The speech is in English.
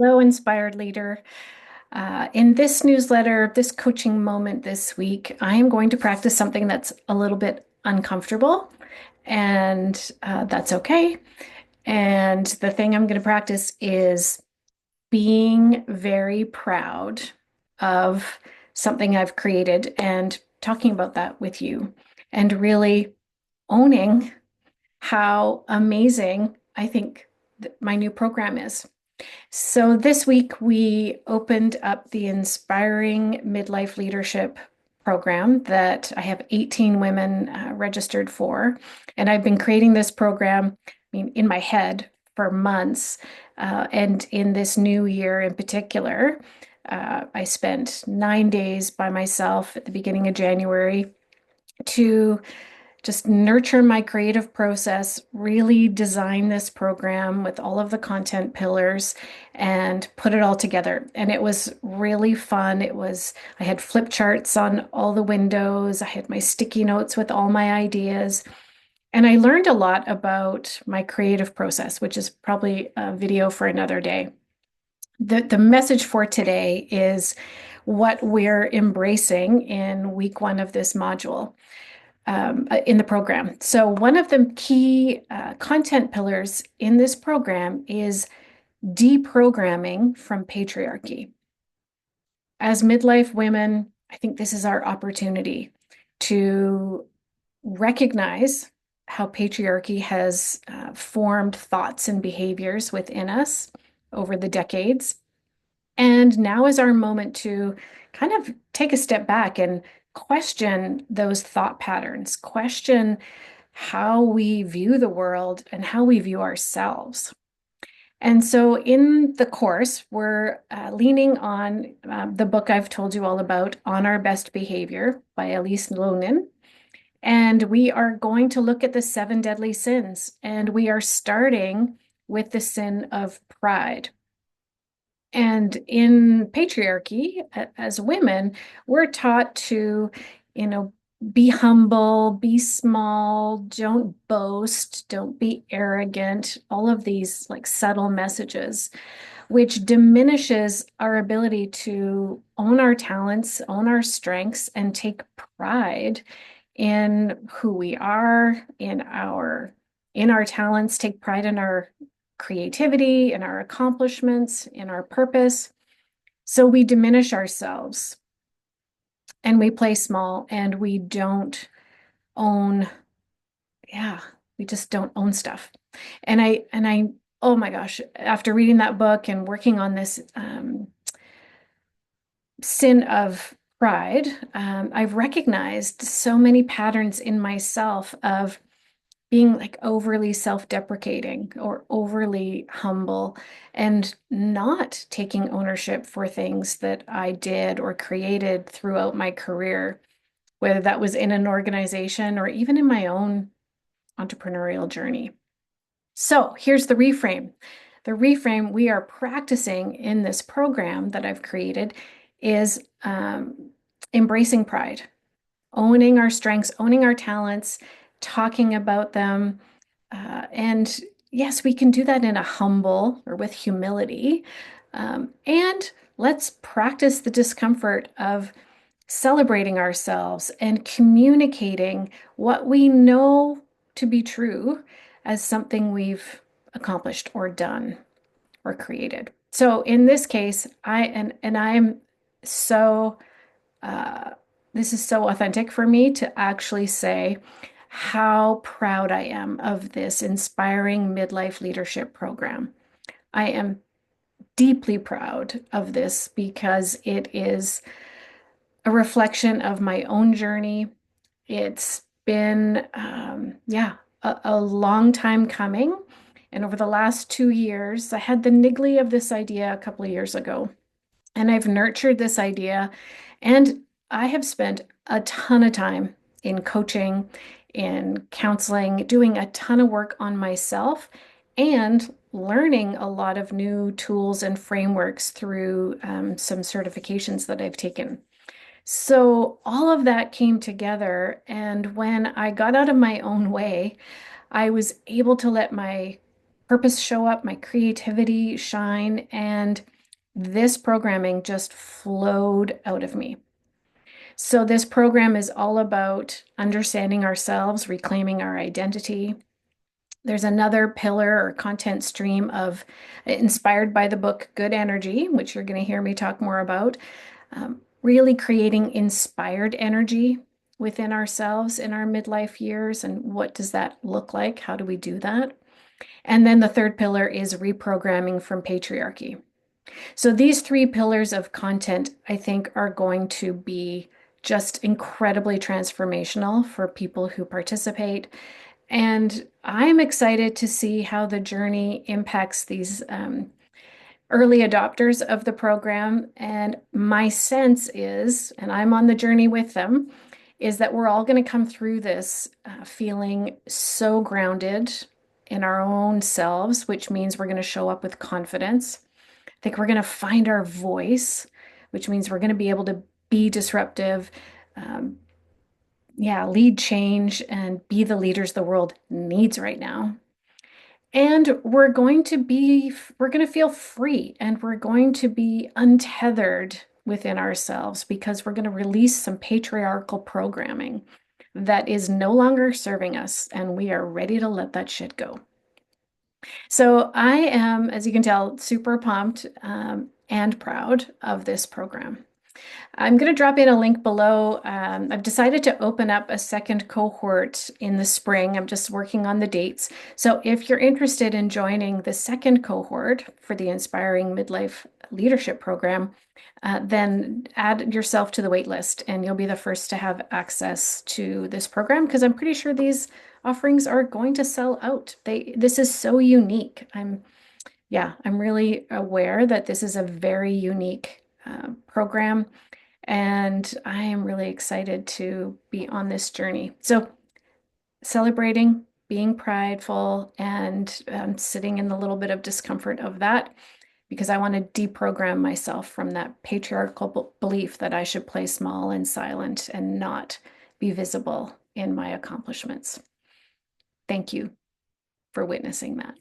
Hello, inspired leader. In this newsletter, this coaching moment this week, I am going to practice something that's a little bit uncomfortable, and that's okay. And the thing I'm going to practice is being very proud of something I've created and talking about that with you, and really owning how amazing I think my new program is. So this week we opened up the Inspiring Midlife Leadership program that I have 18 women registered for. And I've been creating this program, in my head for months. And in this new year in particular, I spent 9 days by myself at the beginning of January to just nurture my creative process, really design this program with all of the content pillars and put it all together. And it was really fun. I had flip charts on all the windows, I had my sticky notes with all my ideas. And I learned a lot about my creative process, which is probably a video for another day. The message for today is what we're embracing in week one of this module in the program. So, one of the key content pillars in this program is deprogramming from patriarchy. As midlife women, I think this is our opportunity to recognize how patriarchy has formed thoughts and behaviors within us over the decades. And now is our moment to kind of take a step back and question those thought patterns, question how we view the world and how we view ourselves. And so in the course, we're leaning on the book I've told you all about, On Our Best Behavior by Elise Loehnen. And we are going to look at the seven deadly sins. And we are starting with the sin of pride. And in patriarchy, as women, we're taught to, you know, be humble, be small, don't boast, don't be arrogant, all of these like subtle messages, which diminishes our ability to own our talents, own our strengths, and take pride in who we are, in our talents, take pride in our creativity, in our accomplishments, in our purpose. So we diminish ourselves and we play small and we don't own, yeah, we just don't own stuff. And I, oh my gosh, after reading that book and working on this sin of pride, I've recognized so many patterns in myself of being like overly self-deprecating or overly humble and not taking ownership for things that I did or created throughout my career, whether that was in an organization or even in my own entrepreneurial journey. So here's the reframe. The reframe we are practicing in this program that I've created is embracing pride, owning our strengths, owning our talents, talking about them. And yes, we can do that in a humble or with humility. And let's practice the discomfort of celebrating ourselves and communicating what we know to be true as something we've accomplished or done or created. So in this case, I'm so uh, this is so authentic for me to actually say how proud I am of this inspiring midlife leadership program. I am deeply proud of this because it is a reflection of my own journey. It's been, a long time coming. And over the last 2 years, I had the niggly of this idea a couple of years ago. And I've nurtured this idea. And I have spent a ton of time in coaching, in counseling, doing a ton of work on myself, and learning a lot of new tools and frameworks through some certifications that I've taken. So all of that came together. And when I got out of my own way, I was able to let my purpose show up, my creativity shine, and this programming just flowed out of me. So, this program is all about understanding ourselves, reclaiming our identity. There's another pillar or content stream of inspired by the book Good Energy, which you're going to hear me talk more about. Really creating inspired energy within ourselves in our midlife years. And what does that look like? How do we do that? And then the third pillar is reprogramming from patriarchy. So these three pillars of content, I think, are going to be just incredibly transformational for people who participate. And I'm excited to see how the journey impacts these early adopters of the program. And my sense is, and I'm on the journey with them, is that we're all going to come through this feeling so grounded in our own selves, which means we're going to show up with confidence. I think we're going to find our voice, which means we're going to be able to be disruptive, um, yeah, lead change, and be the leaders the world needs right now. And we're going to feel free and we're going to be untethered within ourselves because we're going to release some patriarchal programming that is no longer serving us. And we are ready to let that shit go. So I am, as you can tell, super pumped and proud of this program. I'm going to drop in a link below. I've decided to open up a second cohort in the spring. I'm just working on the dates. So if you're interested in joining the second cohort for the Inspiring Midlife Leadership Program, then add yourself to the wait list and you'll be the first to have access to this program because I'm pretty sure these offerings are going to sell out. This is so unique. I'm really aware that this is a very unique program. And I am really excited to be on this journey. So, celebrating, being prideful, and sitting in a little bit of discomfort of that because I want to deprogram myself from that patriarchal belief that I should play small and silent and not be visible in my accomplishments. Thank you for witnessing that.